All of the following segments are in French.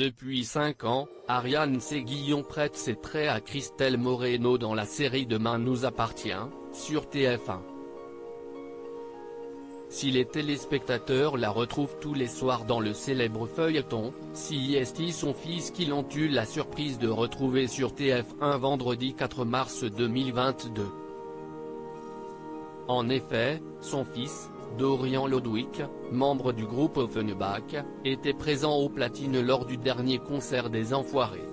Depuis 5 ans, Ariane Séguillon prête ses traits à Christelle Moreno dans la série Demain nous appartient, sur TF1. Si les téléspectateurs la retrouvent tous les soirs dans le célèbre feuilleton, CIST, son fils qui l'ont eu la surprise de retrouver sur TF1 vendredi 4 mars 2022. En effet, son fils, Dorian Lodwick, membre du groupe Offenbach, était présent aux platines lors du dernier concert des Enfoirés.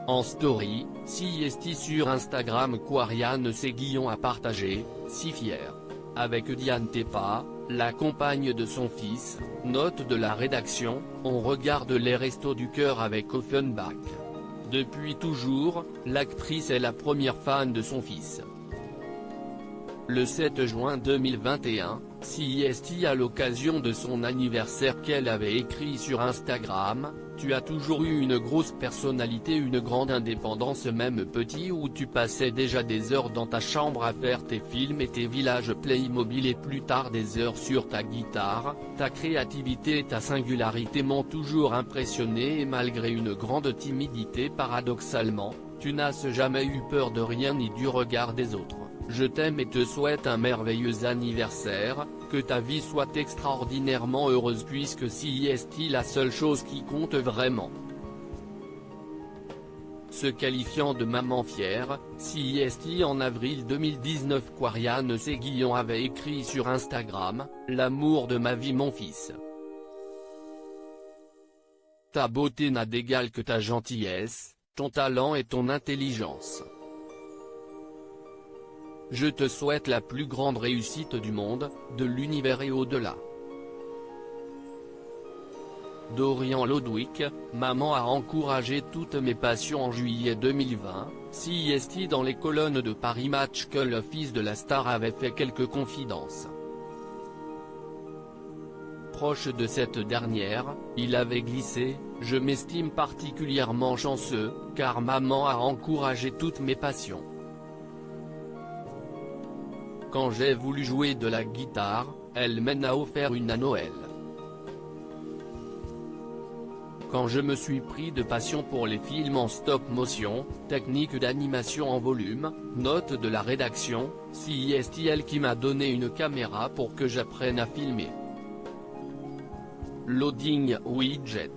En story, CIST sur Instagram qu'Ariane Séguillon a partagé, si fier. Avec Diane Tepa, la compagne de son fils, note de la rédaction, on regarde les Restos du Cœur avec Offenbach. Depuis toujours, l'actrice est la première fan de son fils. Le 7 juin 2021, CIST à l'occasion de son anniversaire qu'elle avait écrit sur Instagram, « Tu as toujours eu une grosse personnalité, une grande indépendance même petit où tu passais déjà des heures dans ta chambre à faire tes films et tes villages Playmobil et plus tard des heures sur ta guitare, ta créativité et ta singularité m'ont toujours impressionné et malgré une grande timidité paradoxalement, tu n'as jamais eu peur de rien ni du regard des autres. Je t'aime et te souhaite un merveilleux anniversaire, que ta vie soit extraordinairement heureuse puisque CIST la seule chose qui compte vraiment. » Se qualifiant de maman fière, CIST en avril 2019 qu'Ariane Séguillon avait écrit sur Instagram, « L'amour de ma vie mon fils. Ta beauté n'a d'égal que ta gentillesse, ton talent et ton intelligence. Je te souhaite la plus grande réussite du monde, de l'univers et au-delà. » Dorian Lodwick, maman a encouragé toutes mes passions en juillet 2020, CIST dans les colonnes de Paris Match que le fils de la star avait fait quelques confidences. Proche de cette dernière, il avait glissé, « Je m'estime particulièrement chanceux, car maman a encouragé toutes mes passions. Quand j'ai voulu jouer de la guitare, elle m'en a offert une à Noël. Quand je me suis pris de passion pour les films en stop motion, technique d'animation en volume, note de la rédaction, CIST elle qui m'a donné une caméra pour que j'apprenne à filmer. Loading widget.